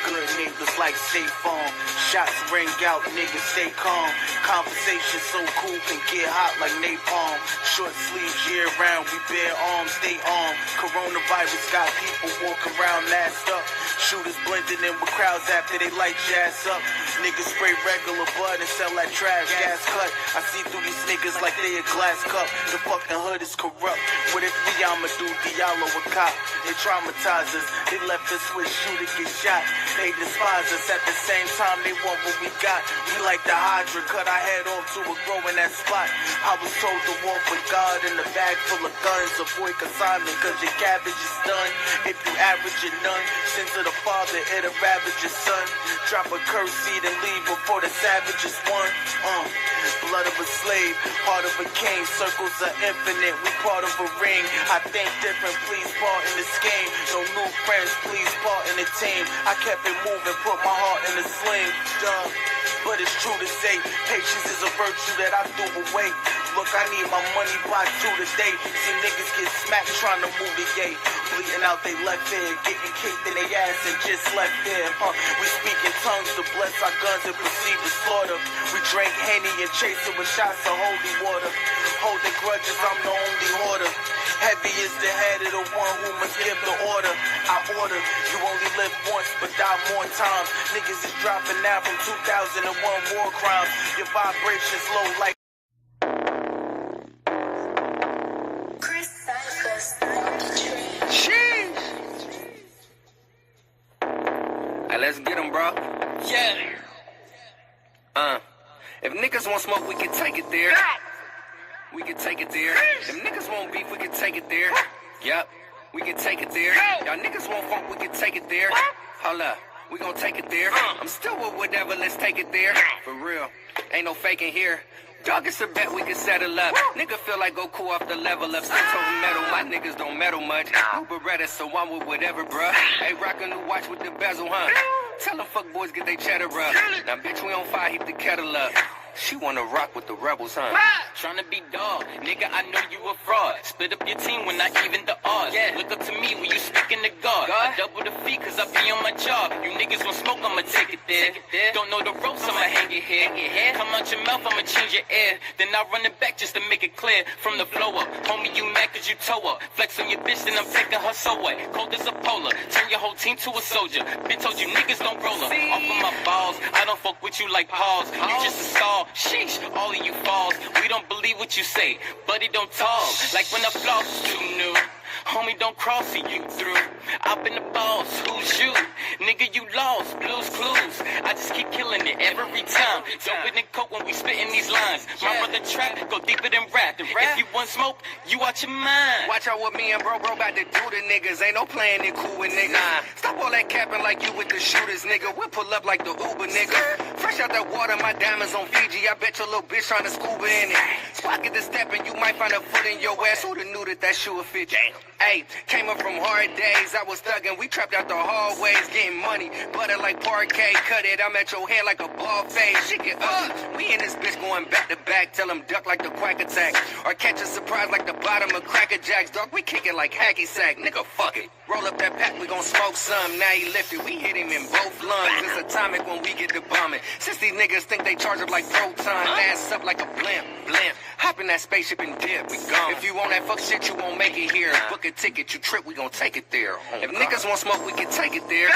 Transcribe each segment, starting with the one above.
Good niggas like State Farm. Shots ring out, niggas stay calm. Conversation so cool can get hot like napalm. Short sleeves year round, we bear arms, stay armed. Coronavirus got people walking around masked up. Shooters blending in with crowds after they light jazz up. Niggas spray regular blood and sell that trash, gas cut. I see through these niggas like they a glass cup. The fucking hood is corrupt. What if I'ma do Diallo a cop? They traumatize us. They left us with shooter get shot. They despise us at the same time they want what we got. We like the Hydra, cut our head off to a grow in that spot. I was told to walk with God in a bag full of guns. Avoid consignment cause your cabbage is done. If you average your none, sins of the father, it'll ravage your son. Drop a curse seed and leave before the savages won. Blood of a slave, heart of a king. Circles are infinite, we part of a ring. I think different, please part in this game. No new friends, please part in the team. I kept it moving, put my heart in the sling. Duh. But it's true to say, patience is a virtue that I threw away. Look, I need my money by 2 today. See niggas get smacked trying to move the gate. Bleeding out they left ear, getting kicked in their ass and just left there. We speak in tongues to bless our guns and proceed with slaughter. We drink Henny and chase it with shots of holy water. Holding grudges, I'm the only hoarder. Heavy is the head of the one who must give the order. I order, you only live once but die more times. Niggas is dropping out from 2001 war crimes. Your vibrations low like let's get them, bro. Yeah. If niggas want smoke, we can take it there. We can take it there. If niggas want beef, we can take it there. Yup, we can take it there. Y'all niggas want funk, we can take it there. Hold up, we gon' take it there. I'm still with whatever, let's take it there. For real, ain't no faking here. Dog, it's a bet we can settle up. Nigga feel like Goku off the level up. Stick total metal, my niggas don't meddle much. No Beretta, so I'm with whatever, bruh. Hey, rockin' new watch with the bezel, huh? Tell them fuck boys get they cheddar up. Now bitch, we on fire, heat the kettle up. She wanna rock with the rebels, huh? Tryna be dog, nigga, I know you a fraud. Split up your team when not even the odds. Look up to me when you speaking to God. I double the fee cause I be on my job. You niggas want smoke, I'ma take it there. Don't know the ropes, I'ma hang your head. Come out your mouth, I'ma change your air. Then I run it back just to make it clear. From the flow up, homie, you mad cause you toe up. Flex on your bitch, then I'm taking her so what? Cold as a polar, turn your whole team to a soldier. Bitch told you niggas don't roll up. Off of my balls, I don't fuck with you like Pauls. You just a stall, sheesh, all of you falls. We don't believe what you say, but it don't talk. Like when I floss, too new. Homie, don't cross, see you through. I've been the boss, who's you? Nigga, you lost, blues clues. I just keep killing it every time. Dope it and coke when we spitting these lines. My brother trap, go deeper than rap. If you want smoke, you watch your mind. Watch out what me and bro about to do to niggas. Ain't no playing it cool with niggas. Stop all that capping like you with the shooters, nigga. We'll pull up like the Uber, nigga. Fresh out that water, my diamonds on Fiji. I bet your little bitch trying to scuba in it. Spot get the step and you might find a foot in your ass. Who'da knew that shoe would fit you? Hey, came up from hard days, I was thuggin', we trapped out the hallways, getting money, butter like parquet, cut it, I'm at your head like a ball fade, shit get ugly, we in this bitch going back to back, tell them duck like the quack attack, or catch a surprise like the bottom of Cracker Jacks, dog, we kick it like hacky sack, nigga fuck it, roll up that pack, we gon' smoke some, now he lifted, we hit him in both lungs, it's atomic when we get the bombing, since these niggas think they charge up like proton, ass up like a blimp, hop in that spaceship and dip, we gone, if you want that fuck shit, you won't make it here, book a ticket, you trip, we gon' take it there. If niggas want smoke, we can take it there.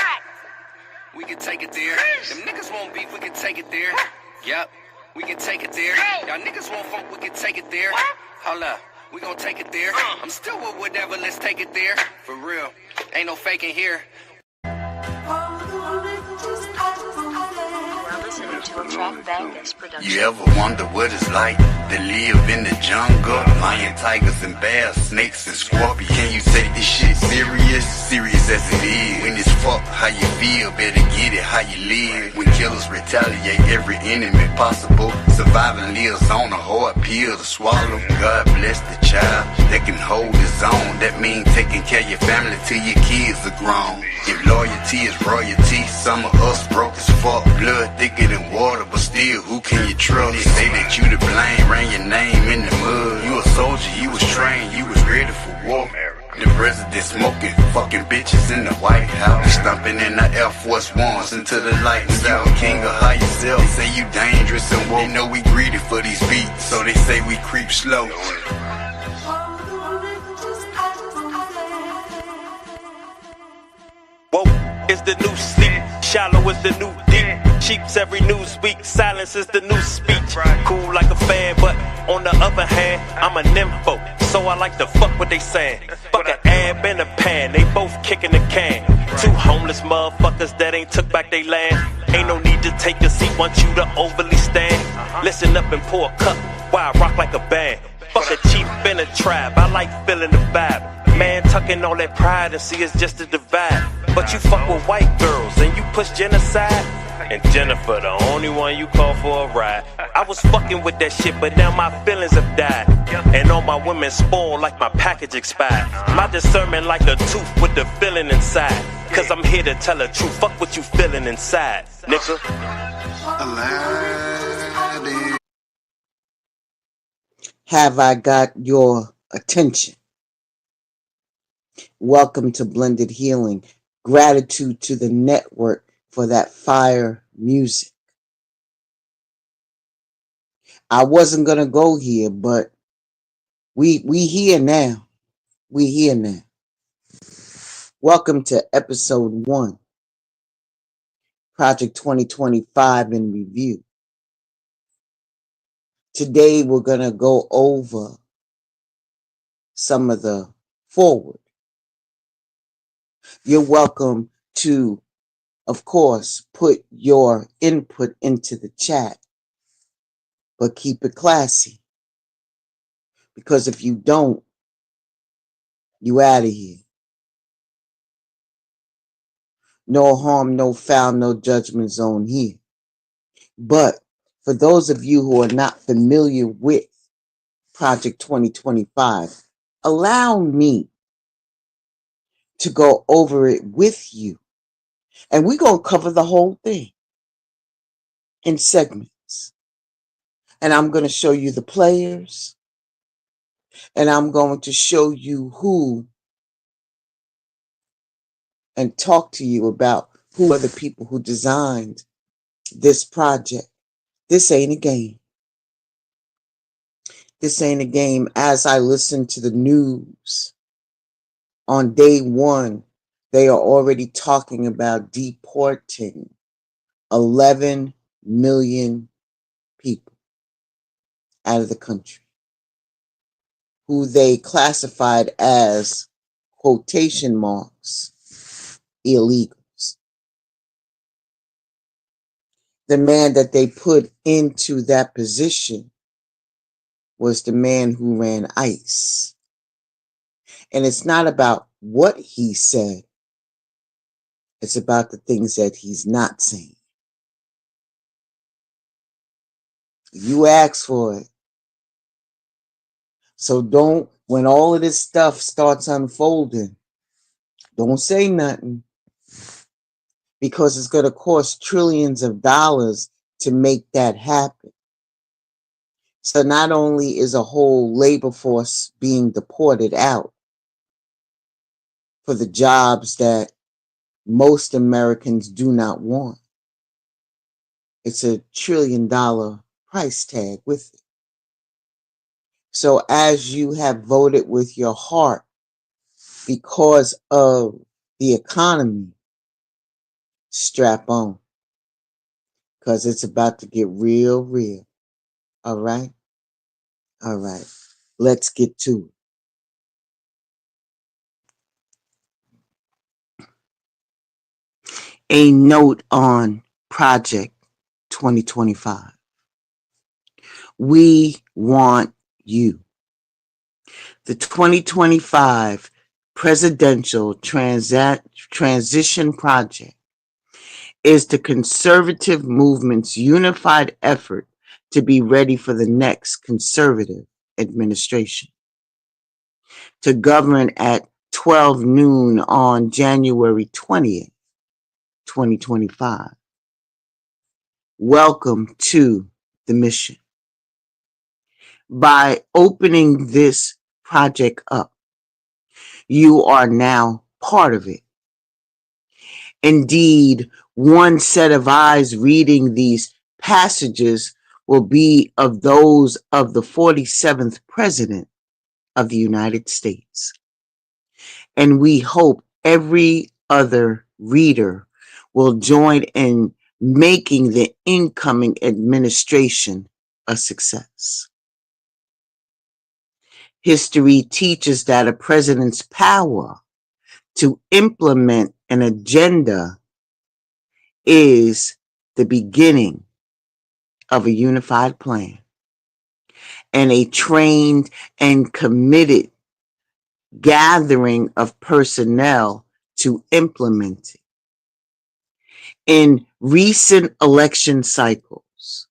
We can take it there. If niggas want beef, we can take it there. Yup, we can take it there. Y'all niggas want funk, we can take it there. Hold up, we gon' take it there. I'm still with whatever, let's take it there. For real, ain't no faking here. You ever wonder what it's like to live in the jungle? Lion, tigers, and bears, snakes, and scorpions. Can you take this shit serious? Serious as it is. When it's fuck how you feel, better get it how you live. When killers retaliate every enemy possible, surviving lives on a hard pill to swallow. God bless the child that can hold his own. That means taking care of your family till your kids are grown. If loyalty is royalty, some of us broke as fuck. Blood thicker than water, but still, who can you trust? They say that you to blame, ran your name in the mud. You a soldier, you was trained, you was ready for war. The president smoking, fucking bitches in the White House. Stomping in the Air Force Ones until the lights out. King of high yourself, they say you dangerous and woke. They know we greedy for these beats, so they say we creep slow. Woke is the new sleep, shallow is the new deep. Sheep's every news week, silence is the new speech. Cool like a fan, but on the other hand, I'm a nympho, so I like to fuck what they saying. Fuck an ab and a pan, they both kicking the can. Two homeless motherfuckers that ain't took back they land. Ain't no need to take a seat, want you to overly stand. Listen up and pour a cup while I rock like a band. Fuck a chief in a tribe, I like feeling the vibe. Man, tucking all that pride and see it's just a divide. But you fuck with white girls and you push genocide. And Jennifer, the only one you call for a ride. I was fucking with that shit, but now my feelings have died. And all my women spoiled like my package expired. My discernment like a tooth with the feeling inside. Cause I'm here to tell the truth, fuck what you feeling inside, nigga. Have I got your attention? Welcome to Blended Healing. Gratitude to the network for that fire music. I wasn't going to go here, but we here now. We here now. Welcome to episode 1, Project 2025 in review. Today we're going to go over some of the forward. You're welcome to, of course, put your input into the chat, but keep it classy. Because if you don't, you out of here. No harm, no foul, no judgment zone here. But for those of you who are not familiar with Project 2025, allow me to go over it with you. And we're going to cover the whole thing in segments. And I'm going to show you the players. And I'm going to show you who and talk to you about who are the people who designed this project. This ain't a game. This ain't a game. As I listen to the news, on day 1, they are already talking about deporting 11 million people out of the country who they classified as, quotation marks, illegals. The man that they put into that position was the man who ran ICE. And it's not about what he said. It's about the things that he's not saying. You asked for it. So don't, when all of this stuff starts unfolding, don't say nothing. Because it's going to cost trillions of dollars to make that happen. So not only is a whole labor force being deported out for the jobs that most Americans do not want, it's a $1 trillion price tag with it. So as you have voted with your heart because of the economy, strap on. Because it's about to get real, real. All right? All right. Let's get to it. A note on Project 2025. We want you. The 2025 Presidential Transition Project is the conservative movement's unified effort to be ready for the next conservative administration. To govern at 12 noon on January 20th, 2025. Welcome to the mission. By opening this project up, You are now part of it. Indeed, one set of eyes reading these passages will be of those of the 47th President of the United States. And we hope every other reader will join in making the incoming administration a success. History teaches that a president's power to implement an agenda is the beginning of a unified plan and a trained and committed gathering of personnel to implement it. In recent election cycles,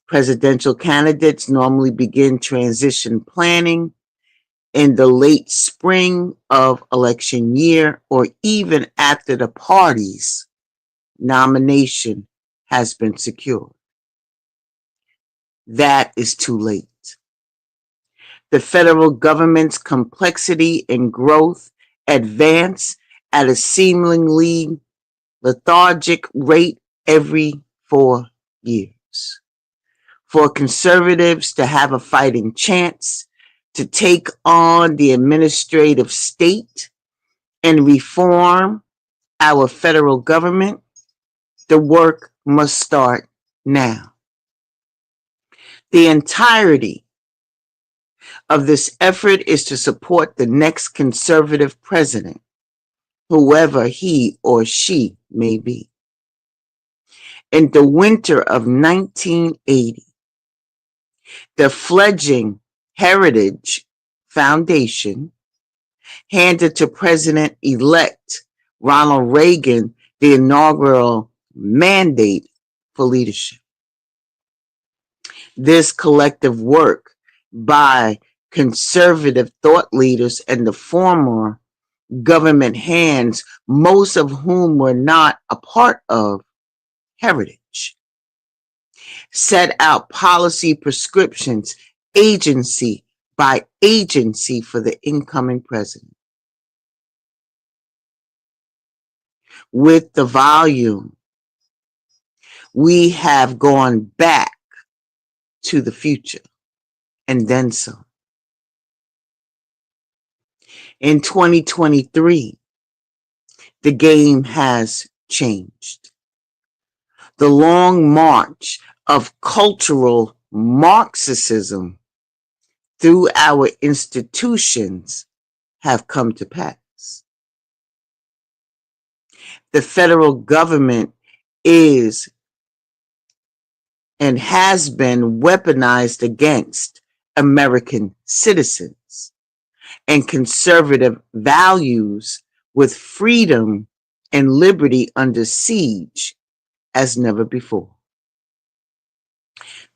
presidential candidates normally begin transition planning in the late spring of election year or even after the party's nomination has been secured. That is too late. The federal government's complexity and growth advance at a seemingly lethargic rate every 4 years. For conservatives to have a fighting chance to take on the administrative state and reform our federal government, the work must start now. The entirety of this effort is to support the next conservative president, whoever he or she may be. In the winter of 1980, the fledgling Heritage Foundation handed to President-elect Ronald Reagan the inaugural mandate for leadership. This collective work by conservative thought leaders and the former government hands, most of whom were not a part of Heritage, set out policy prescriptions agency by agency for the incoming president. With the volume, we have gone back to the future and then some. In 2023, the game has changed. The long march of cultural Marxism through our institutions have come to pass. The federal government is and has been weaponized against American citizens and conservative values, with freedom and liberty under siege as never before.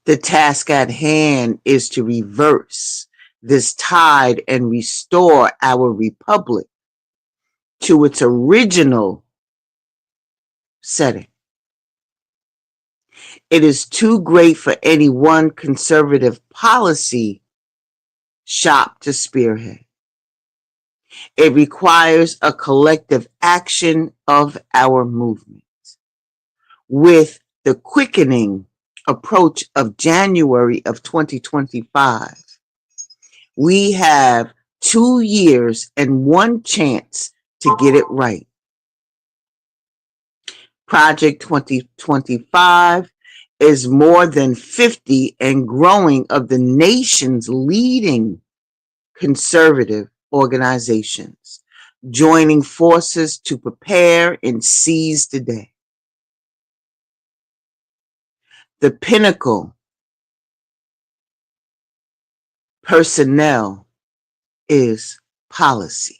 The task at hand is to reverse this tide and restore our republic to its original setting. It is too great for any one conservative policy shop to spearhead. It requires a collective action of our movement. With the quickening approach of January of 2025, we have 2 years and one chance to get it right. Project 2025 is more than 50 and growing of the nation's leading conservative organizations, joining forces to prepare and seize the day. The pinnacle personnel is policy.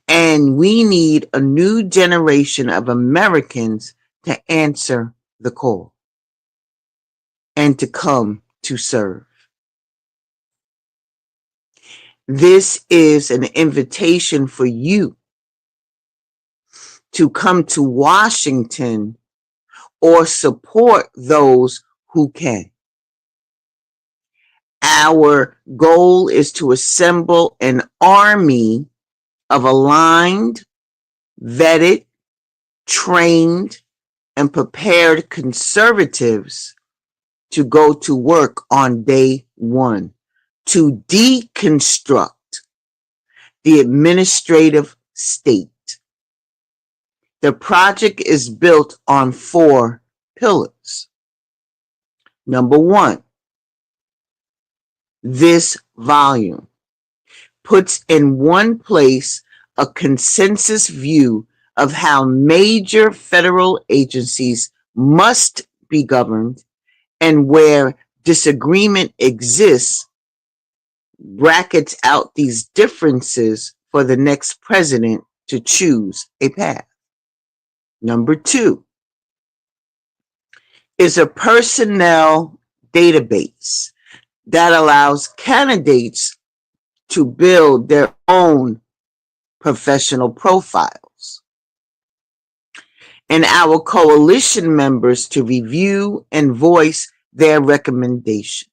And we need a new generation of Americans to answer the call and to come to serve. This is an invitation for you to come to Washington or support those who can. Our goal is to assemble an army of aligned, vetted, trained, and prepared conservatives to go to work on day one to deconstruct the administrative state. The project is built on 4 pillars. Number 1, this volume puts in one place a consensus view of how major federal agencies must be governed, and where disagreement exists, brackets out these differences for the next president to choose a path. Number 2 is a personnel database that allows candidates to build their own professional profiles, and our coalition members to review and voice their recommendations.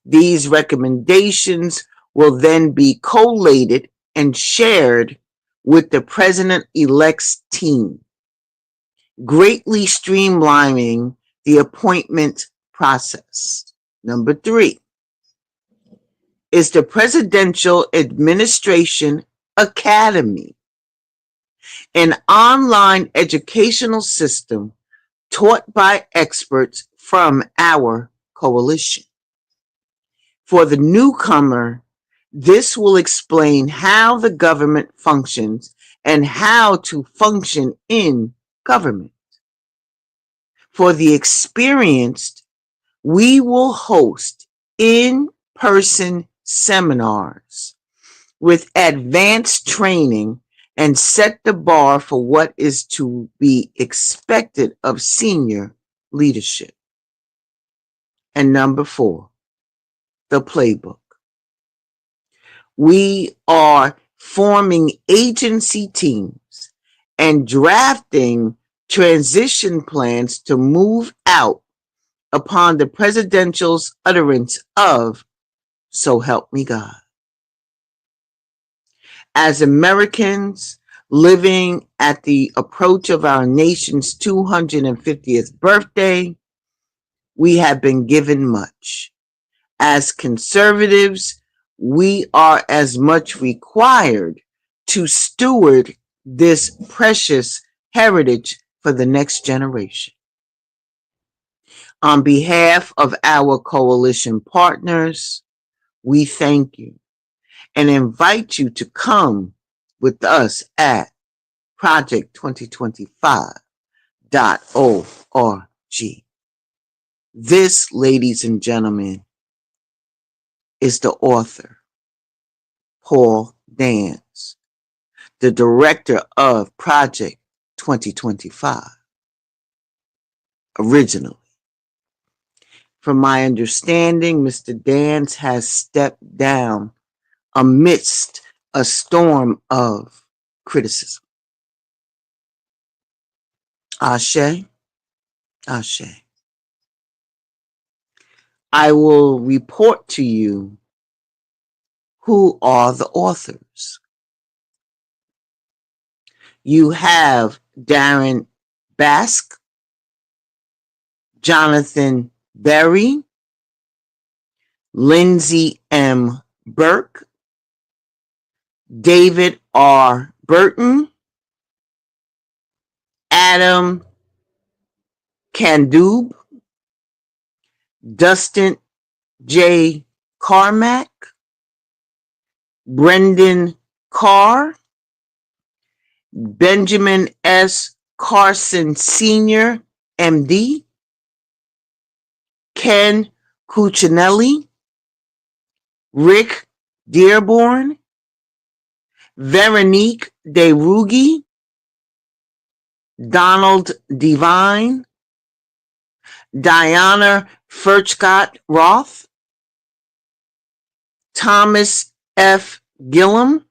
These recommendations will then be collated and shared with the president-elect's team, greatly streamlining the appointment process. Number 3 is the Presidential Administration Academy, an online educational system taught by experts from our coalition. For the newcomer, this will explain how the government functions and how to function in government. For the experienced, we will host in-person seminars with advanced training and set the bar for what is to be expected of senior leadership. And number 4, the playbook. We are forming agency teams and drafting transition plans to move out upon the presidential's utterance of, "So help me God." As Americans living at the approach of our nation's 250th birthday, we have been given much. As conservatives, we are as much required to steward this precious heritage for the next generation. On behalf of our coalition partners, we thank you and invite you to come with us at project2025.org. This, ladies and gentlemen, is the author, Paul Dans, the director of Project 2025, originally. From my understanding, Mr. Dans has stepped down amidst a storm of criticism. Ashe, Ashe. I will report to you who are the authors. You have Darren Bask, Jonathan Berry, Lindsay M. Burke, David R. Burton, Adam Kandub, Dustin J. Carmack, Brendan Carr, Benjamin S. Carson Sr., MD, Ken Cuccinelli, Rick Dearborn, Veronique DeRugi, Donald Devine, Diana Furchgott Roth, Thomas F. Gillum,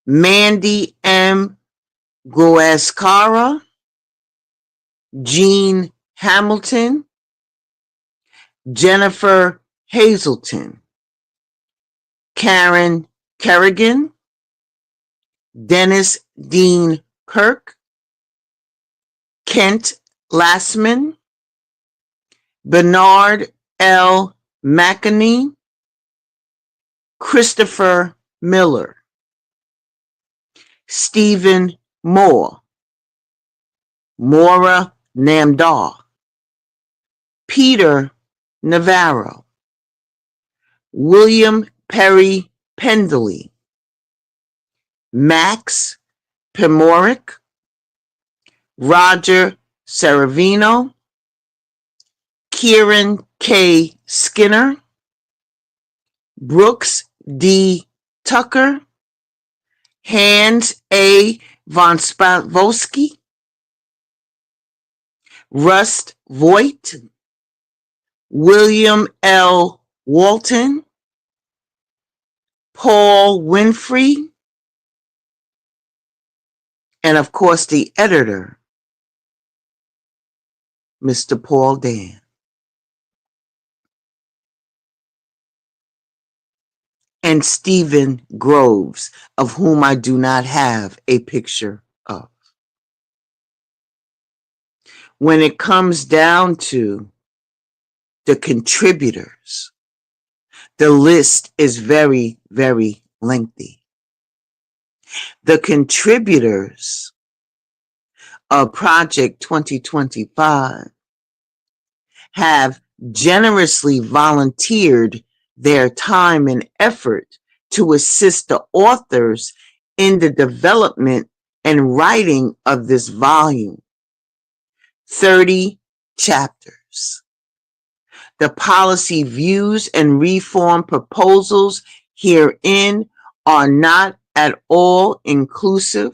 Mandy M. Guascara, Jean Hamilton, Jennifer Hazelton, Karen Kerrigan, Dennis Dean Kirk, Kent Lassman, Bernard L. McInerney, Christopher Miller, Stephen Moore, Maura Namdar, Peter Navarro, William Perry Pendley, Max Pemoric, Roger Saravino, Kieran K. Skinner, Brooks D. Tucker, Hans A. von Spavolsky, Rust Voigt, William L. Walton, Paul Winfrey, and of course the editor, Mr. Paul Dan. And Stephen Groves, of whom I do not have a picture of. When it comes down to the contributors, the list is very, very lengthy. The contributors of Project 2025 have generously volunteered their time and effort to assist the authors in the development and writing of this volume. 30 chapters. The policy views and reform proposals herein are not at all inclusive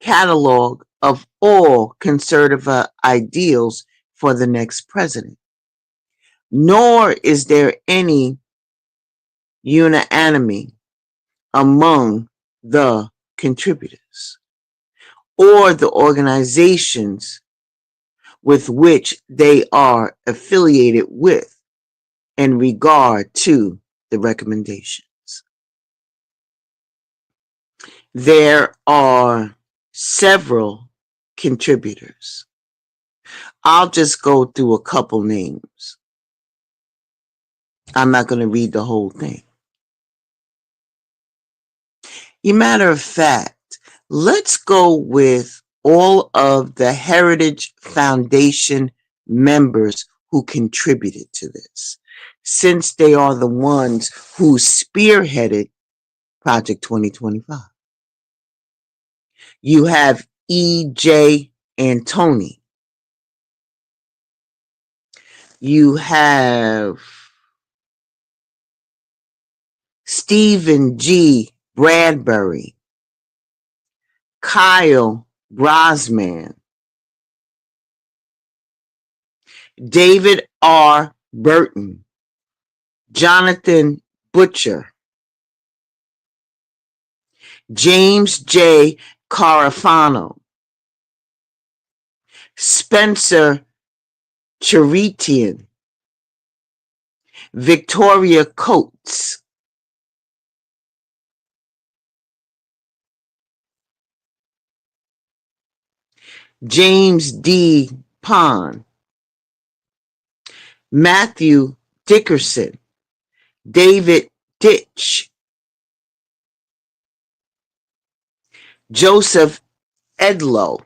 catalog of all conservative ideals for the next president, nor is there any unanimity among the contributors or the organizations with which they are affiliated with in regard to the recommendations. There are several contributors. I'll just go through a couple names. I'm not going to read the whole thing. As a matter of fact, let's go with all of the Heritage Foundation members who contributed to this, since they are the ones who spearheaded Project 2025. You have E.J. Antoni. You have Stephen G. Bradbury, Kyle Brosman, David R. Burton, Jonathan Butcher, James J. Carafano, Spencer Charitian, Victoria Coates, James D. Pond, Matthew Dickerson, David Ditch, Joseph Edlow,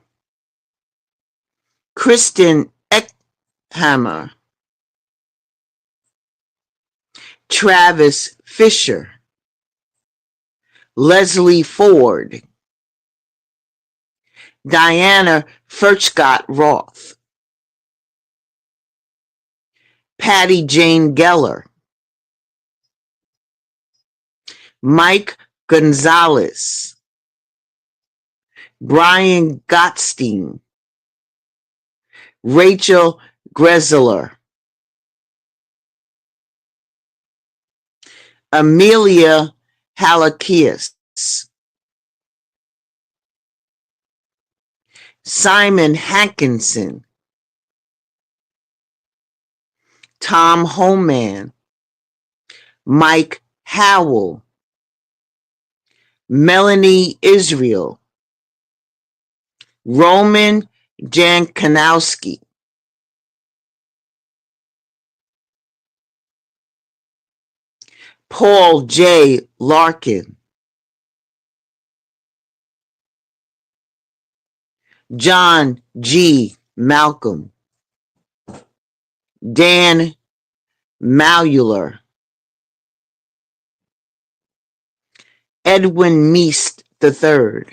Kristen Eckhammer, Travis Fisher, Leslie Ford, Diana Furchgott Roth, Patty Jane Geller, Mike Gonzalez, Brian Gottstein, Rachel Grezler, Amelia Halakias, Simon Hankinson, Tom Homan, Mike Howell, Melanie Israel, Roman Jankanowski, Paul J. Larkin, John G. Malcolm, Dan Malular, Edwin Meest III,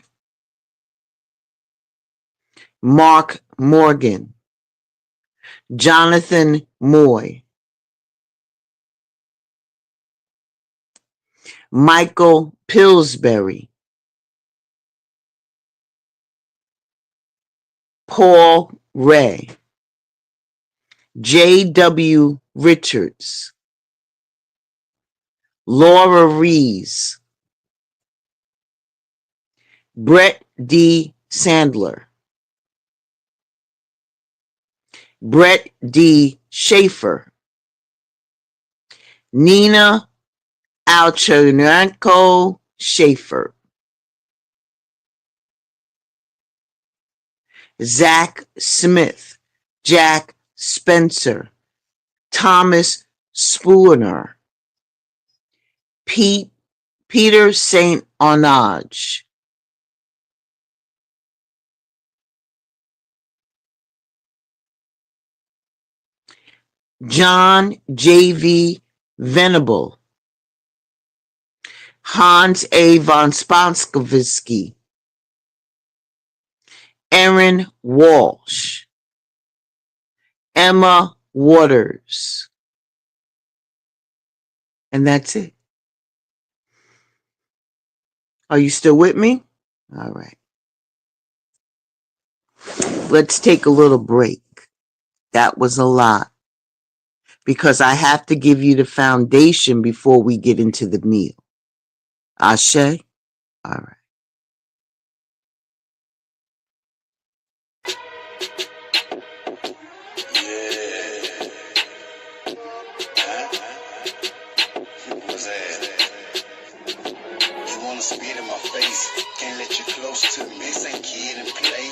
Mark Morgan, Jonathan Moy, Michael Pillsbury, Paul Ray, J.W. Richards, Laura Rees, Brett D. Sandler, Brett D. Schaefer, Nina Alchernenko Schaefer, Zach Smith, Jack Spencer, Thomas Spooner, Peter St. Onage, John J.V. Venable, Hans A. von Spanskovsky, Aaron Walsh, Emma Waters. And that's it. Are you still with me? All right. Let's take a little break. That was a lot. Because I have to give you the foundation before we get into the meal. Ashe? All right. Spit in my face, can't let you close to me. This ain't kid and play.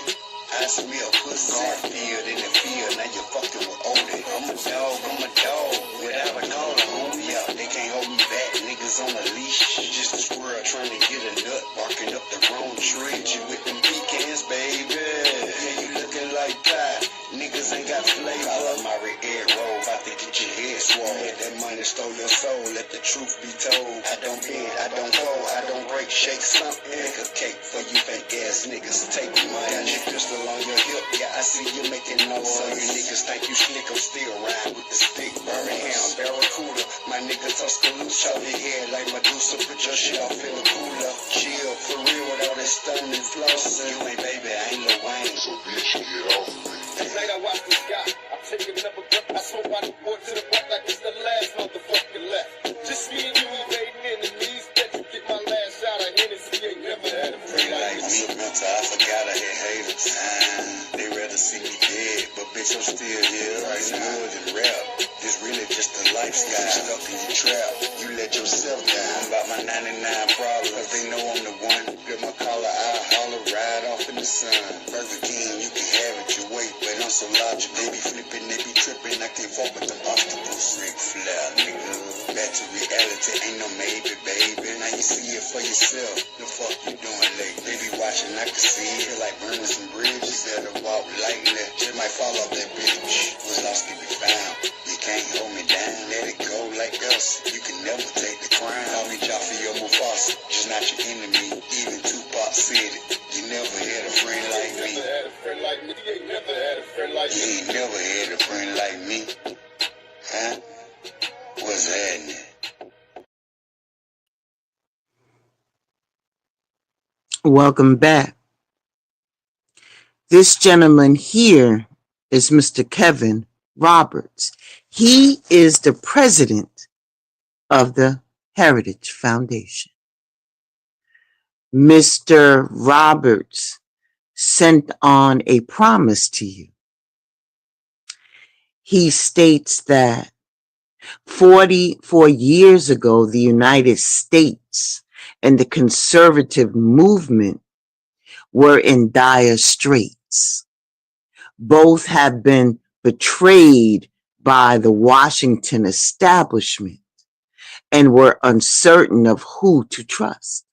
I smell pussy. Garfield in the field, now you fucking with Odie. I'm a dog, without a collar, homie. Yeah, they can't hold me back. Niggas on a leash, just a squirrel trying to get a nut, barking up the wrong tree. You with them pecans, baby. Yeah, you looking like pie. Niggas ain't got flavor. Call my red roll, about to get your head swole. Let that money stole your soul, let the truth be told. I don't bend, I don't fold, I don't break, shake something. Make a cake for you fake ass niggas. Take money, got your pistol on your hip. Yeah, I see you making noise. So you niggas think you slick, I'm still riding with the stick. Birmingham, Barracuda, my nigga Tuscaloosa. Chop your head like Medusa, put your shit off in the cooler. Chill, for real, with all that stunning and flossing. You ain't baby, I ain't Lil Wayne. So bitch, you get off me. Tonight I watch the sky, I'm taking another breath. I smoke out the board to the back like it's the last motherfucker left. Just me and you evading enemies. Bet you get my last shot of Hennessy. Ain't never had a free like me. Mental, I forgot I had haters. They rather see me dead, but bitch, I'm still here. It's more than rap. It's really just a lifestyle. Stuck in your trap, you let yourself down. About my 99 problems, they know I'm the one. Get my collar, I holler, ride off in the sun. Burger King, you can have it your way, but I'm so logical. They be flipping, they be tripping. I can't fuck with them obstacles. Ric Flair, nigga. Back to reality, ain't no maybe, baby. Now you see it for yourself. The fuck you doing late? They be watching, I can see it. Like burning some bridges. Better walk lightly. Just might fall off that bitch. Was lost can be found. You can't hold me down. Let it go like us. You can never take the crown. Call me Joffrey or Mufasa. Just not your enemy. Even Tupac said it. You never had a friend like me. You ain't never had a friend like me. You ain't never had a friend like me. Huh? What's happening? Welcome back. This gentleman here is Mr. Kevin Roberts. He is the president of the Heritage Foundation. Mr. Roberts sent on a promise to you. He states that 44 years ago, the United States and the conservative movement were in dire straits. Both have been betrayed by the Washington establishment and were uncertain of who to trust.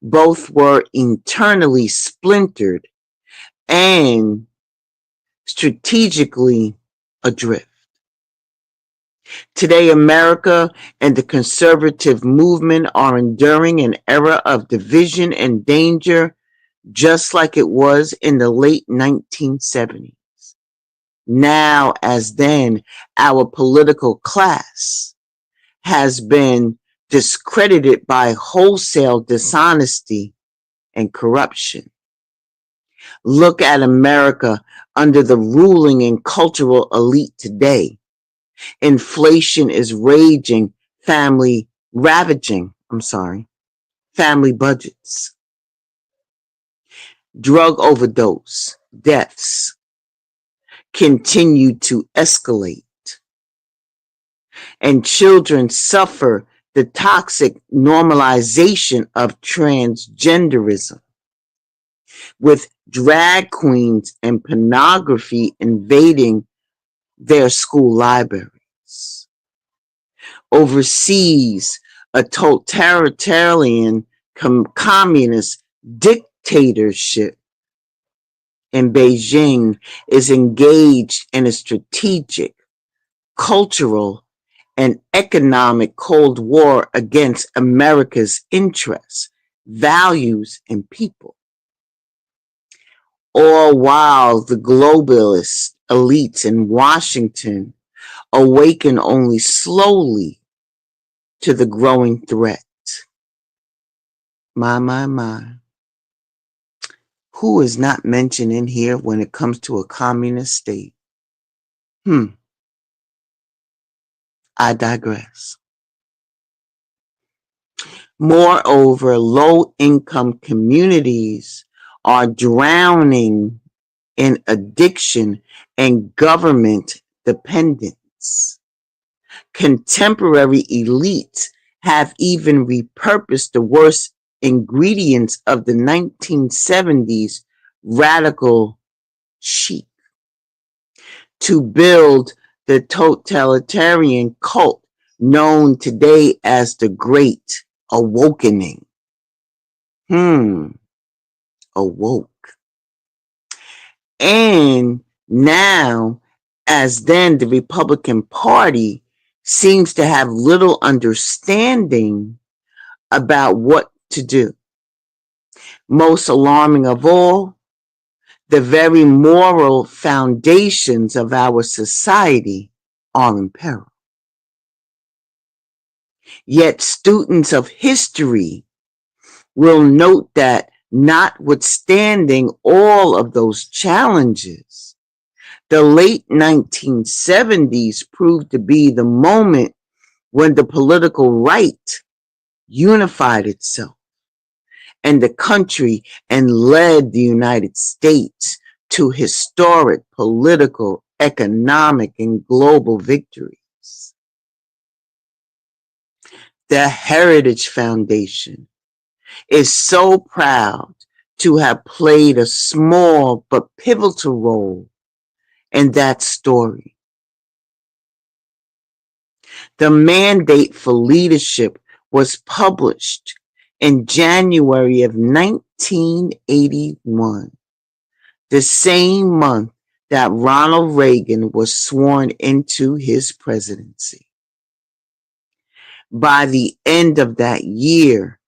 Both were internally splintered and strategically adrift. Today, America and the conservative movement are enduring an era of division and danger, just like it was in the late 1970s. Now, as then, our political class has been discredited by wholesale dishonesty and corruption. Look at America under the ruling and cultural elite today. Inflation is ravaging family budgets. Drug overdose deaths continue to escalate, and children suffer the toxic normalization of transgenderism, with drag queens and pornography invading their school libraries. Overseas, a totalitarian communist dictatorship in Beijing is engaged in a strategic, cultural, and economic Cold War against America's interests, values, and people. All while the globalist elites in Washington awaken only slowly to the growing threat. My. Who is not mentioned in here when it comes to a communist state? I digress. Moreover, low-income communities are drowning in addiction and government dependence. Contemporary elites have even repurposed the worst ingredients of the 1970s radical chic to build the totalitarian cult known today as the Great Awakening. Awoke. And now, as then, the Republican Party seems to have little understanding about what to do. Most alarming of all, the very moral foundations of our society are in peril. Yet students of history will note that notwithstanding all of those challenges, the late 1970s proved to be the moment when the political right unified itself and the country and led the United States to historic political, economic, and global victories. The Heritage Foundation is so proud to have played a small but pivotal role in that story. The Mandate for Leadership was published in January of 1981, the same month that Ronald Reagan was sworn into his presidency. By the end of that year,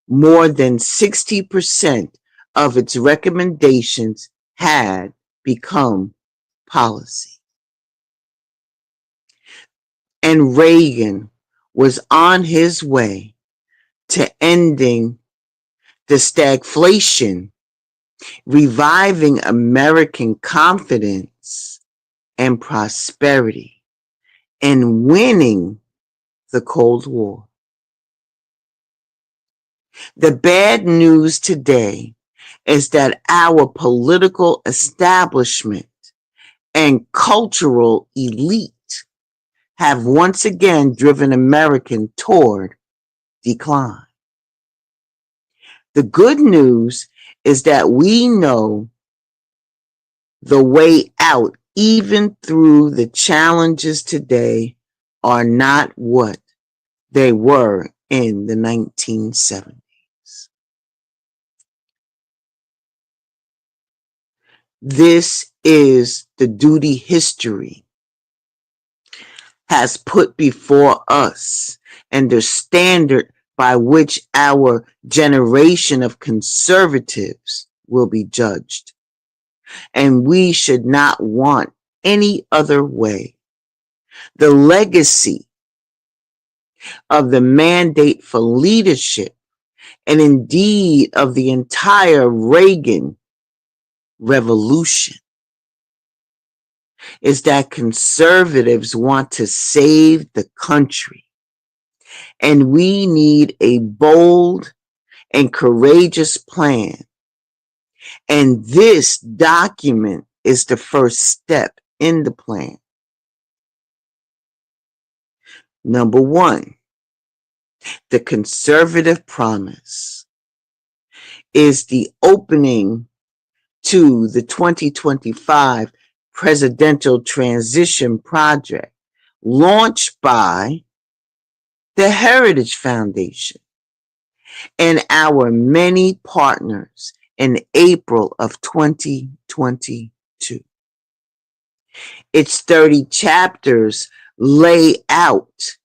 more than 60% of its recommendations had become policy. And Reagan was on his way to ending the stagflation, reviving American confidence and prosperity, and winning the Cold War. The bad news today is that our political establishment and cultural elite have once again driven America toward decline. The good news is that we know the way out, even through the challenges today, are not what they were in the 1970s. This is the duty history has put before us and the standard by which our generation of conservatives will be judged. And we should not want any other way. The legacy of the mandate for leadership, and indeed of the entire Reagan revolution, is that conservatives want to save the country. And we need a bold and courageous plan. And this document is the first step in the plan. Number one, the conservative promise is the opening to the 2025 presidential transition project launched by the Heritage Foundation and our many partners in April of 2022. Its 30 chapters lay out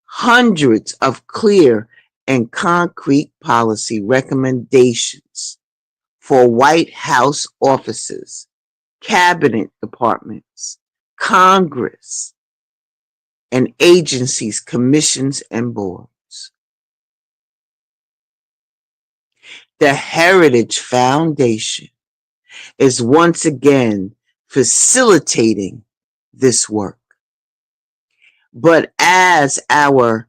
hundreds of clear and concrete policy recommendations for White House offices, cabinet departments, Congress, and agencies, commissions, and boards. The Heritage Foundation is once again facilitating this work. But as our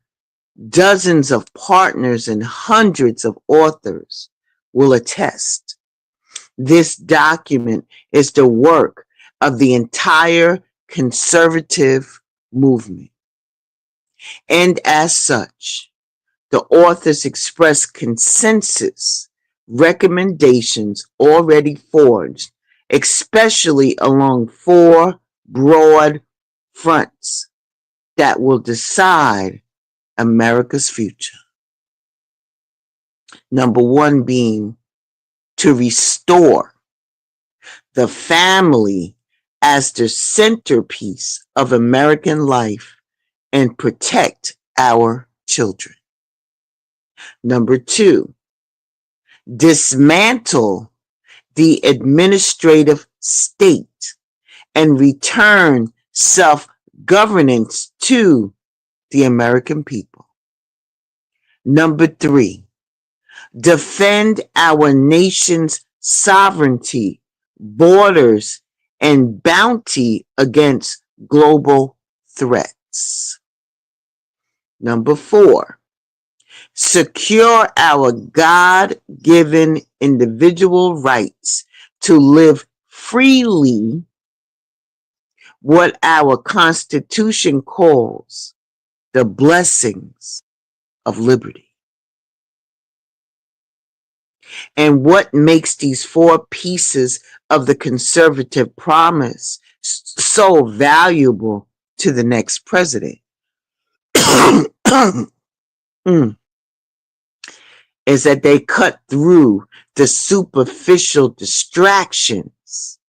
dozens of partners and hundreds of authors will attest, this document is the work of the entire conservative movement. And as such, the authors express consensus recommendations already forged, especially along four broad fronts that will decide America's future. Number one being to restore the family as the centerpiece of American life and protect our children. Number two, dismantle the administrative state and return self-governance to the American people. Number three, defend our nation's sovereignty, borders, and bounty against global threats. Number four, secure our God-given individual rights to live freely what our Constitution calls the blessings of liberty. And what makes these four pieces of the conservative promise so valuable to the next president is that they cut through the superficial distractions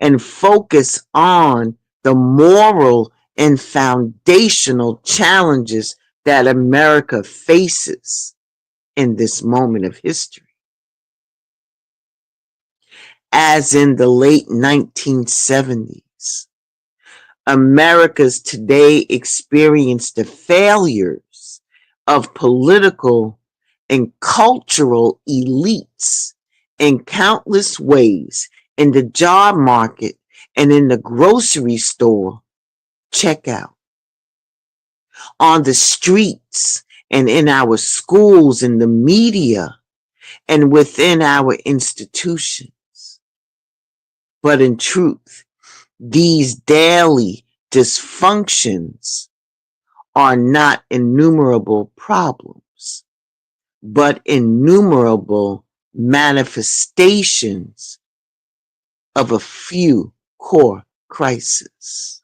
and focus on the moral and foundational challenges that America faces in this moment of history. As in the late 1970s, America's today experienced the failures of political and cultural elites in countless ways in the job market and in the grocery store checkout, on the streets and in our schools, in the media, and within our institutions. But in truth, these daily dysfunctions are not innumerable problems, but innumerable manifestations of a few core crises.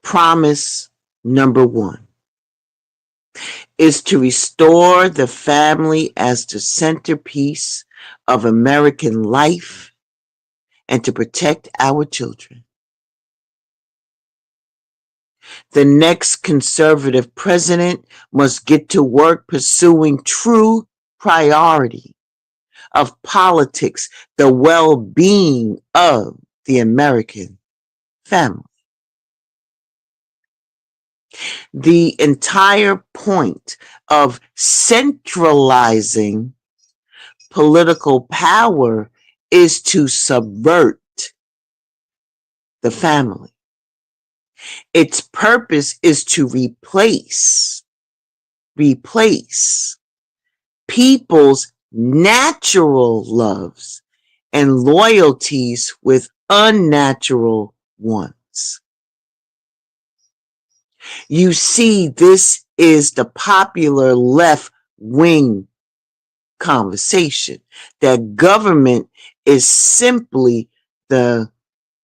Promise number one is to restore the family as the centerpiece of American life and to protect our children. The next conservative president must get to work pursuing true priority of politics, the well-being of the American family. The entire point of centralizing political power is to subvert the family. Its purpose is to replace people's natural loves and loyalties with unnatural ones. You see, this is the popular left-wing conversation, that government is simply the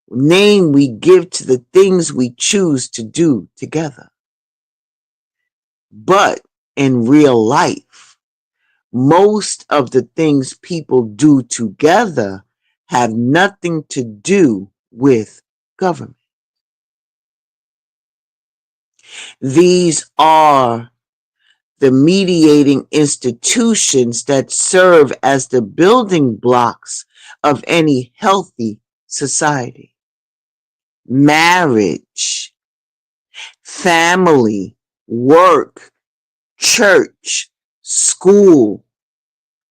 name we give to the things we choose to do together. But in real life, most of the things people do together have nothing to do with government. These are the mediating institutions that serve as the building blocks of any healthy society. Marriage, family, work, church, school,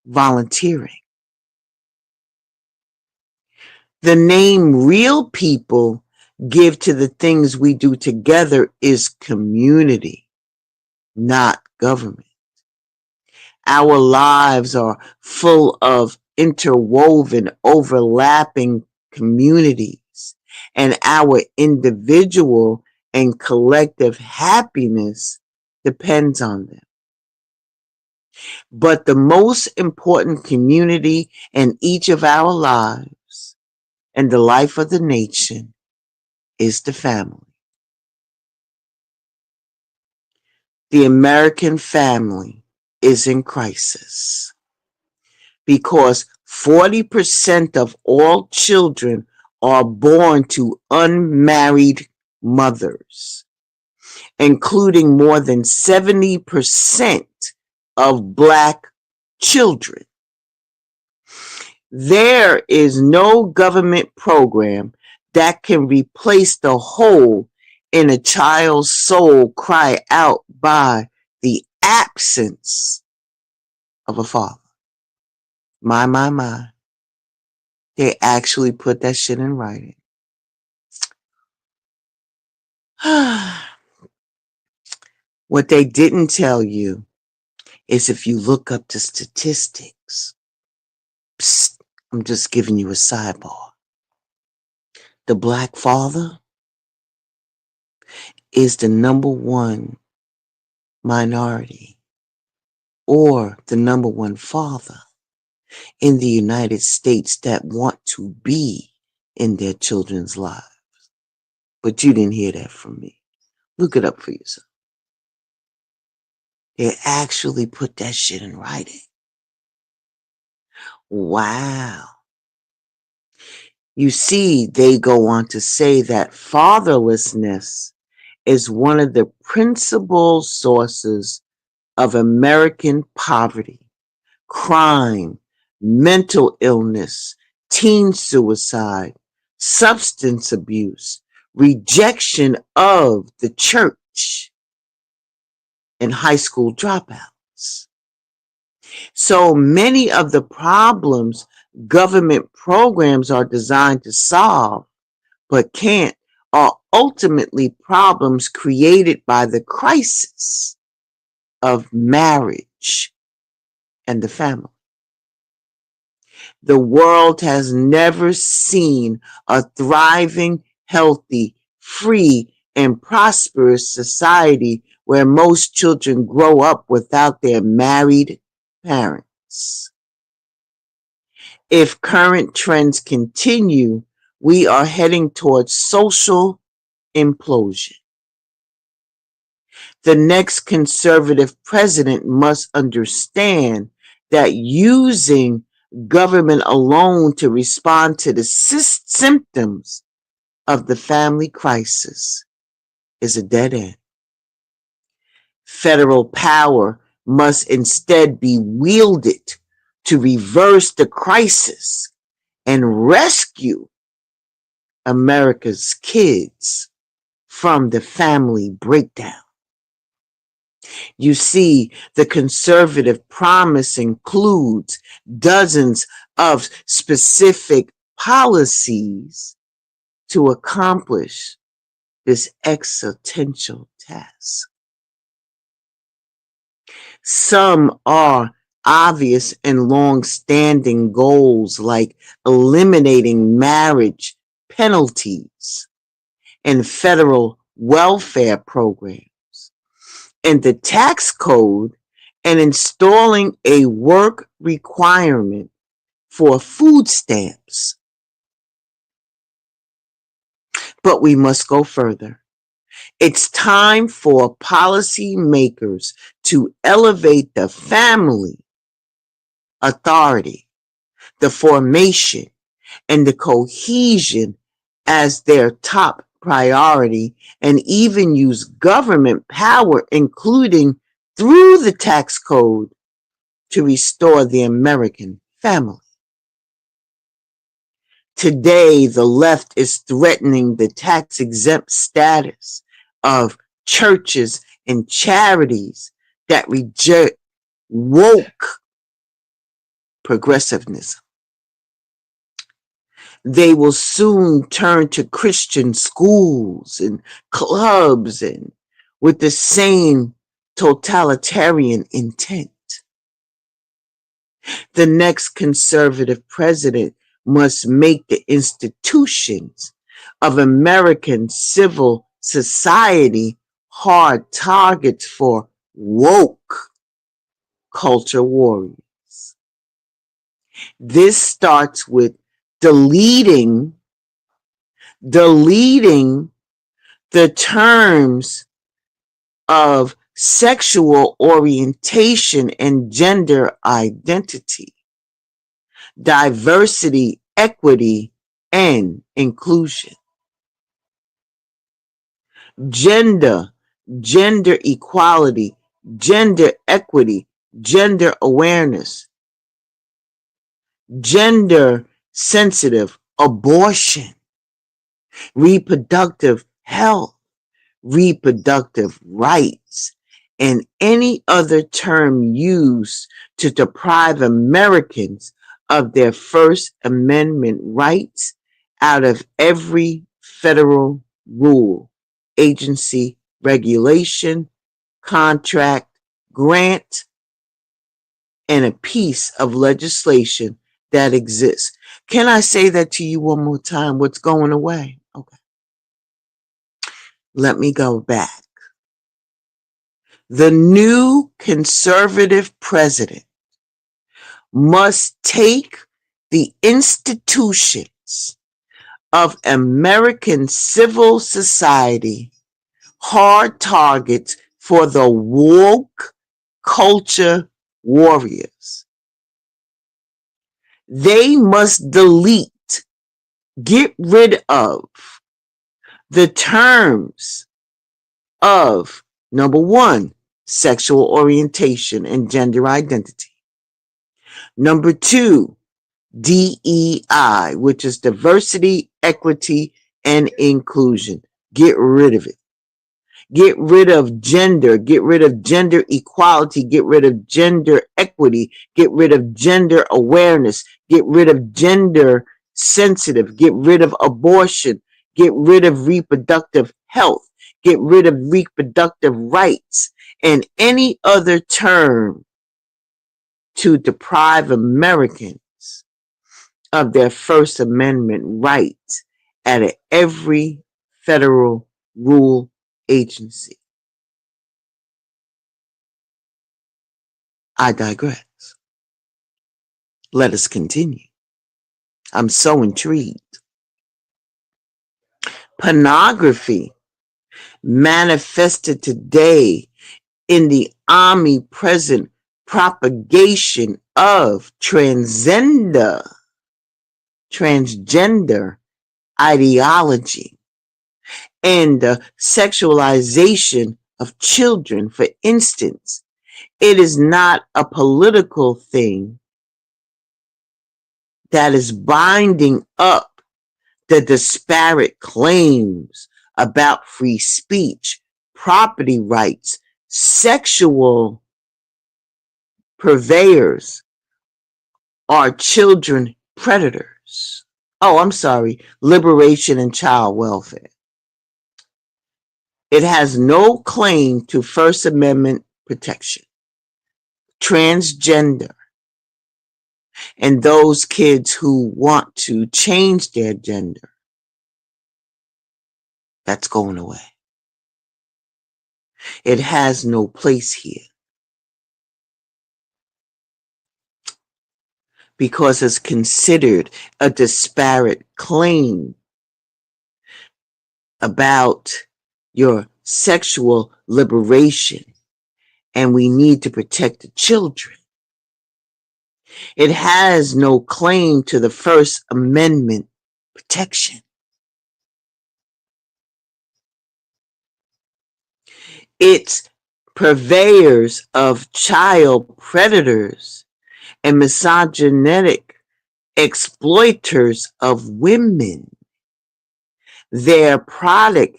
volunteering. The name real people give to the things we do together is community, not government. Our lives are full of interwoven, overlapping communities, and our individual and collective happiness depends on them. But the most important community in each of our lives and the life of the nation is the family. The American family is in crisis because 40% of all children are born to unmarried mothers, including more than 70% of Black children. There is no government program that can replace the hole in a child's soul cry out by the absence of a father. My. They actually put that shit in writing. What they didn't tell you is if you look up the statistics, psst, I'm just giving you a sidebar. The Black father is the number one minority or the number one father in the United States that want to be in their children's lives. But you didn't hear that from me. Look it up for yourself. They actually put that shit in writing. Wow. You see, they go on to say that fatherlessness is one of the principal sources of American poverty, crime, mental illness, teen suicide, substance abuse, rejection of the church, and high school dropouts. So many of the problems government programs are designed to solve, but can't, are ultimately problems created by the crisis of marriage and the family. The world has never seen a thriving, healthy, free, and prosperous society where most children grow up without their married parents. If current trends continue, we are heading towards social implosion. The next conservative president must understand that using government alone to respond to the symptoms of the family crisis is a dead end. Federal power must instead be wielded to reverse the crisis and rescue America's kids from the family breakdown. You see, the conservative promise includes dozens of specific policies to accomplish this existential task. Some are obvious and long-standing goals like eliminating marriage penalties and federal welfare programs and the tax code and installing a work requirement for food stamps. But we must go further. It's time for policymakers to elevate the family authority, the formation, and the cohesion as their top priority, and even use government power, including through the tax code, to restore the American family. Today, the left is threatening the tax-exempt status of churches and charities that reject woke progressivism. They will soon turn to Christian schools and clubs and with the same totalitarian intent. The next conservative president must make the institutions of American civil society hard targets for woke culture warriors. This starts with deleting the terms of sexual orientation and gender identity, diversity, equity, and inclusion. Gender equality, gender equity, gender awareness, gender sensitive abortion, reproductive health, reproductive rights, and any other term used to deprive Americans of their First Amendment rights out of every federal rule, agency, regulation, contract, grant, and a piece of legislation that exists. Can I say that to you one more time? What's going away? Okay. Let me go back. The new conservative president must take the institutions of American civil society hard targets for the woke culture warriors. They must get rid of the terms of, number one, sexual orientation and gender identity. Number two, DEI, which is diversity, equity, and inclusion. Get rid of it. Get rid of gender, get rid of gender equality, get rid of gender equity, get rid of gender awareness, get rid of gender sensitive, get rid of abortion, get rid of reproductive health, get rid of reproductive rights, and any other term to deprive Americans of their First Amendment rights at every federal rule agency. I digress. Let us continue. I'm so intrigued. Pornography manifested today in the omnipresent propagation of transgender ideology and the sexualization of children. For instance, it is not a political thing that is binding up the disparate claims about free speech, property rights, sexual purveyors are children predators. Oh, I'm sorry, liberation and child welfare. It has no claim to First Amendment protection. Transgender and those kids who want to change their gender, that's going away. It has no place here because it's considered a disparate claim about your sexual liberation, and we need to protect the children. It has no claim to the First Amendment protection. It's purveyors of child predators and misogynistic exploiters of women. Their product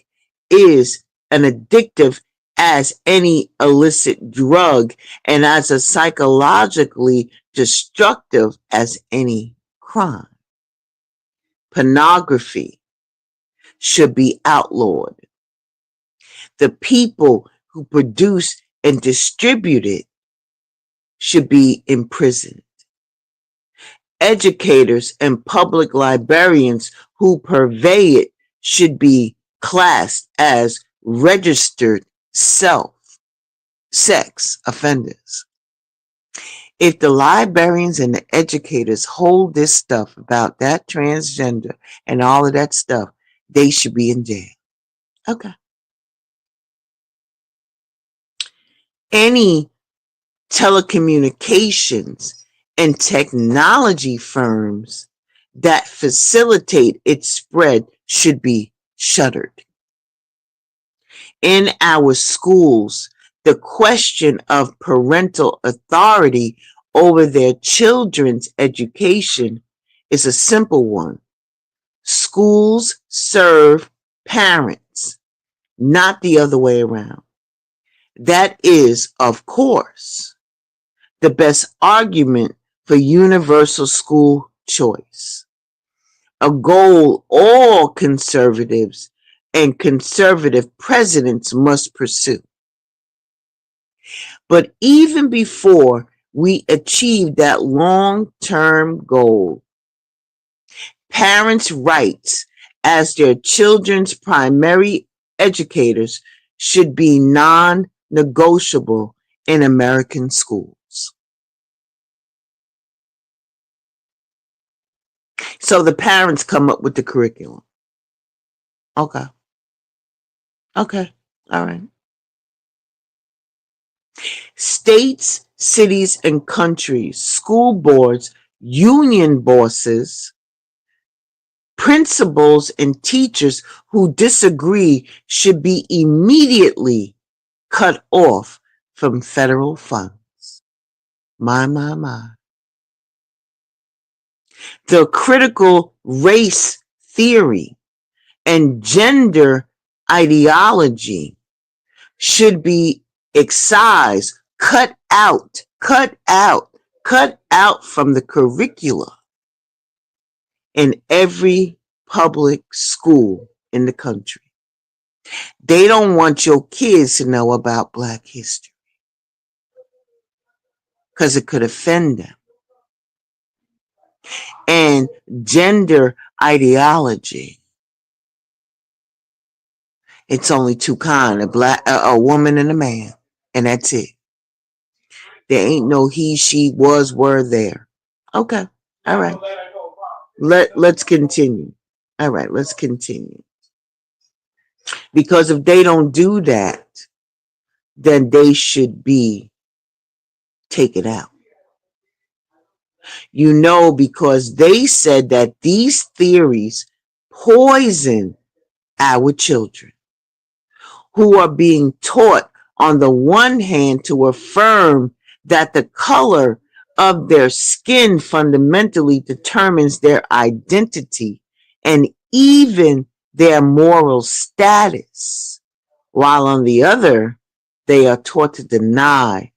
is an addictive as any illicit drug and as a psychologically destructive as any crime. Pornography should be outlawed. The people who produce and distribute it should be imprisoned. Educators and public librarians who purvey it should be classed as registered sex offenders. If the librarians and the educators hold this stuff about that transgender and all of that stuff, they should be in jail. Okay. Any telecommunications and technology firms that facilitate its spread should be shuttered. In our schools, the question of parental authority over their children's education is a simple one. Schools serve parents, not the other way around. That is, of course, the best argument for universal school choice, a goal all conservatives and conservative presidents must pursue. But even before we achieve that long-term goal, parents' rights as their children's primary educators should be non-negotiable in American schools. So the parents come up with the curriculum. Okay. All right. States, cities, and countries, school boards, union bosses, principals, and teachers who disagree should be immediately cut off from federal funds. My. The critical race theory and gender ideology should be excised, cut out from the curricula in every public school in the country. They don't want your kids to know about Black history because it could offend them. and gender ideology. It's only two kind, a woman and a man, and that's it. There ain't no he, she, was, were there. Okay. All right. Let's continue. All right, let's continue. Because if they don't do that, then they should be taken out. You know, because they said that these theories poison our children, who are being taught on the one hand to affirm that the color of their skin fundamentally determines their identity and even their moral status, while on the other, they are taught to deny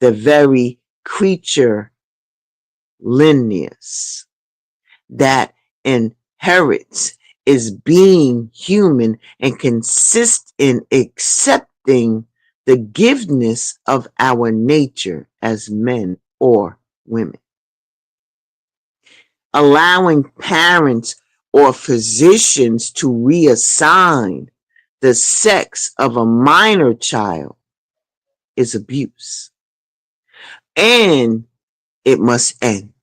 the very creature lineage that inherits is being human and consists in accepting the giveness of our nature as men or women. Allowing parents or physicians to reassign the sex of a minor child is abuse. And it must end.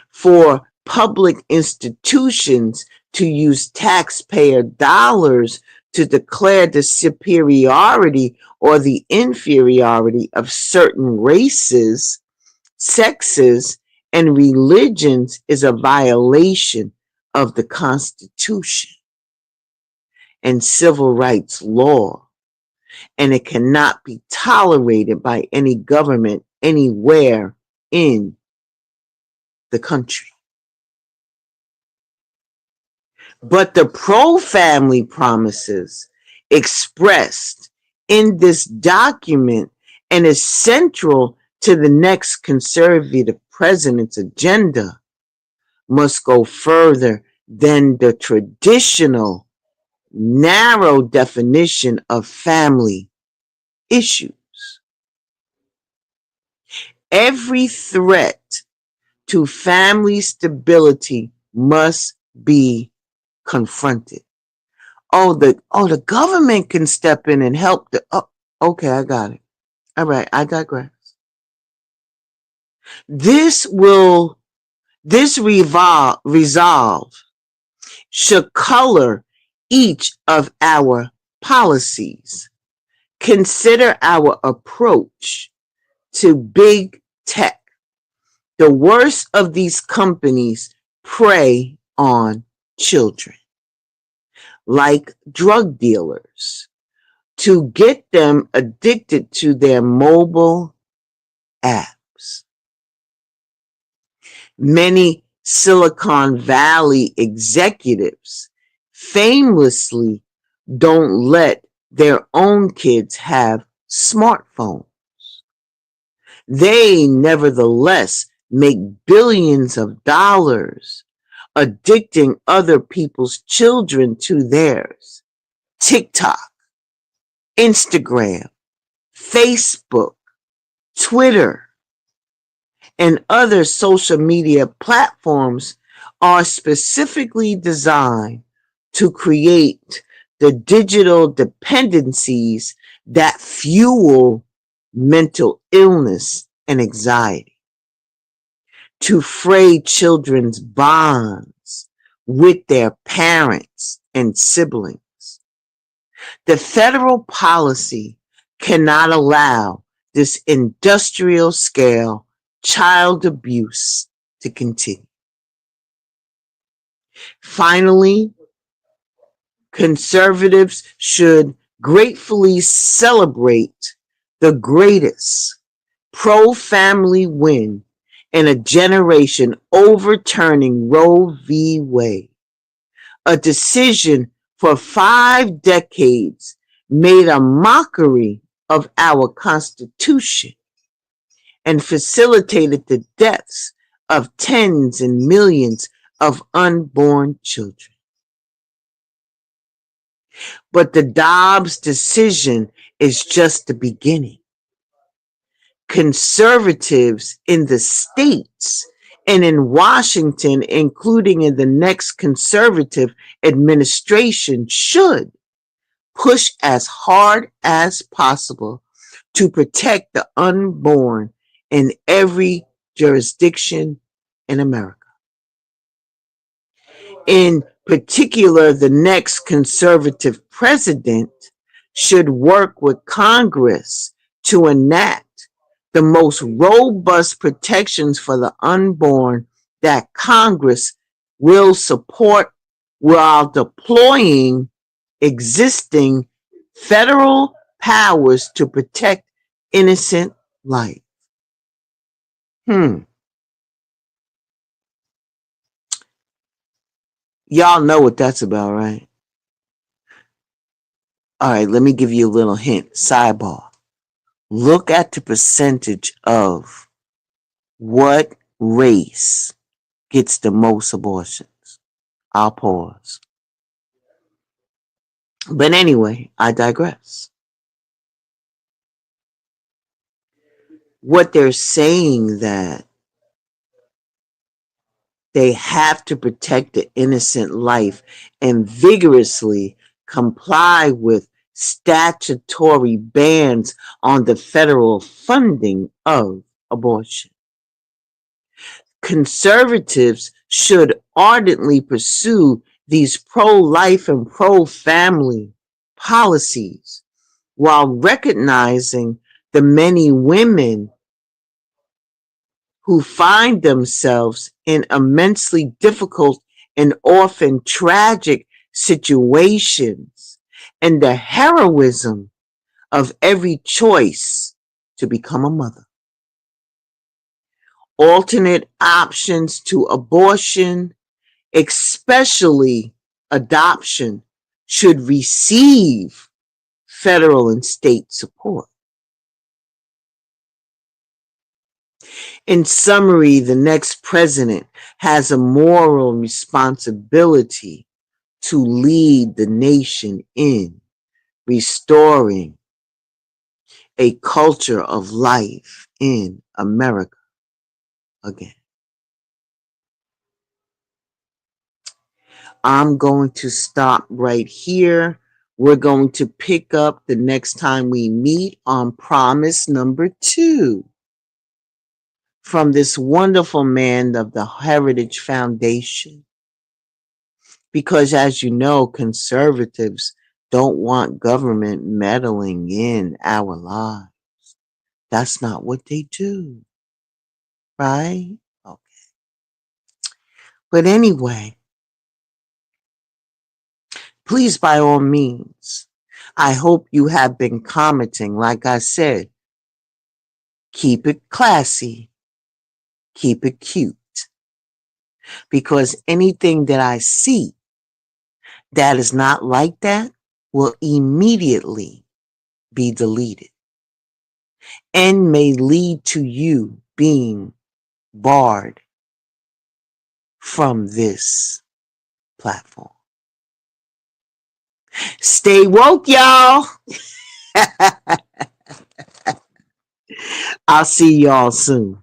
For public institutions to use taxpayer dollars to declare the superiority or the inferiority of certain races, sexes, and religions is a violation of the Constitution and civil rights law, and it cannot be tolerated by any government anywhere in the country. But the pro-family promises expressed in this document and is central to the next conservative president's agenda must go further than the traditional narrow definition of family issues. Every threat to family stability must be confronted. The government can step in and help okay, I got it. All right, I digress. This resolve should color each of our policies. Consider our approach to big tech. The worst of these companies prey on children, like drug dealers, to get them addicted to their mobile apps. Many Silicon Valley executives famously don't let their own kids have smartphones. They nevertheless make billions of dollars addicting other people's children to theirs. TikTok, Instagram, Facebook, Twitter, and other social media platforms are specifically designed to create the digital dependencies that fuel mental illness and anxiety, to fray children's bonds with their parents and siblings. The federal policy cannot allow this industrial scale child abuse to continue. Finally, conservatives should gratefully celebrate the greatest pro-family win in a generation, overturning Roe v. Wade, a decision for 5 decades made a mockery of our Constitution and facilitated the deaths of tens and millions of unborn children. But the Dobbs decision is just the beginning. Conservatives in the states And in Washington, including in the next conservative administration, should push as hard as possible to protect the unborn in every jurisdiction in America. In particular, the next conservative president should work with Congress to enact the most robust protections for the unborn that Congress will support while deploying existing federal powers to protect innocent life. Y'all know what that's about, right? All right, let me give you a little hint. Sidebar. Look at the percentage of what race gets the most abortions. I'll pause. But anyway, I digress. What they're saying that they have to protect the innocent life and vigorously comply with statutory bans on the federal funding of abortion. Conservatives should ardently pursue these pro-life and pro-family policies while recognizing the many women who find themselves in immensely difficult and often tragic situations and the heroism of every choice to become a mother. Alternate options to abortion, especially adoption, should receive federal and state support. In summary, the next president has a moral responsibility to lead the nation in restoring a culture of life in America again. I'm going to stop right here. We're going to pick up the next time we meet on promise number 2. From this wonderful man of the Heritage Foundation. Because as you know, conservatives don't want government meddling in our lives. That's not what they do. Right? Okay. But anyway, please, by all means, I hope you have been commenting. Like I said, keep it classy. Keep it cute. Because anything that I see that is not like that will immediately be deleted and may lead to you being barred from this platform. Stay woke, y'all. I'll see y'all soon.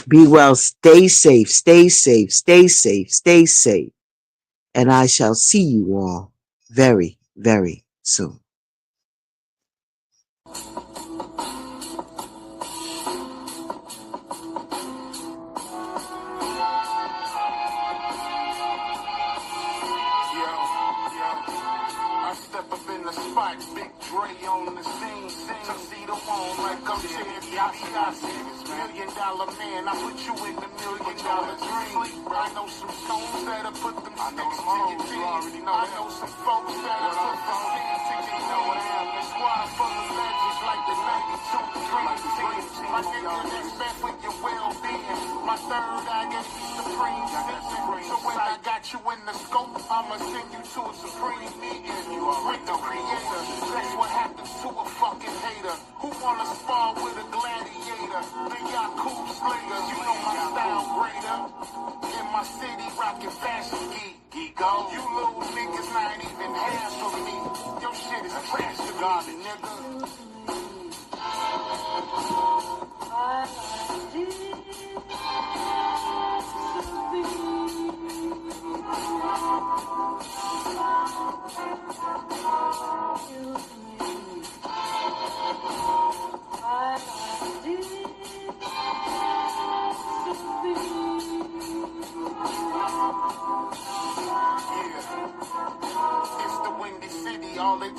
Be well, stay safe, stay safe, stay safe, stay safe. And I shall see you all very, very soon. Big Dre on the scene, tuxedo on like I'm Ted DiBiase. $1 million man, I put you in the $1 million dream. I know some stones that'll put them sticks to your teeth. I know some folks that'll put the sticks to your name. The squad full of legends like the 92 Dream Team. My nigga, that's back with your well-being. My third eye got you supreme sensing. So when I got you in the scope, I'ma send you to a supreme meeting with the creator. That's what happens to a fucking hater who wanna spar with a gladiator. The Yakub Slayer, you know my style greater. In my city, rockin' fashion geek. You little niggas not even half of me. Your shit is trash to God, nigga.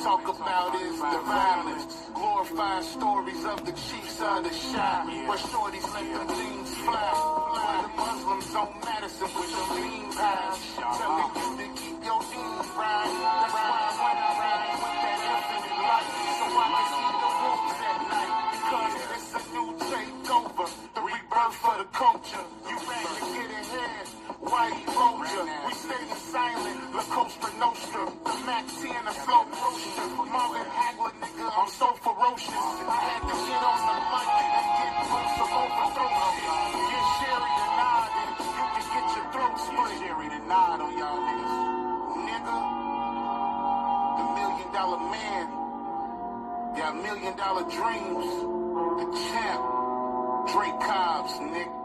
talk about is the violence. Glorifying stories of the chiefs of the shot. Where shorties let them things fly. Where the Muslims on Madison with the lean pies. Telling you to keep your demons right. That's why when I ride with that infinite light, so I can see the wolves at night. Because it's a new takeover, the rebirth for the culture. You ready to get ahead? White Roger, we staying silent. La Costa Nostra, the Mac 10, a slow roaster. Marvin Hagler, nigga, I'm so ferocious. I had to get on the mic and get through some overthrow shit. Get Sherry to nod and you can get your throat split. Sherry to nod on y'all niggas. Nigga, the $1 million man got $1 million dreams. The champ, Drake Cobbs, nigga.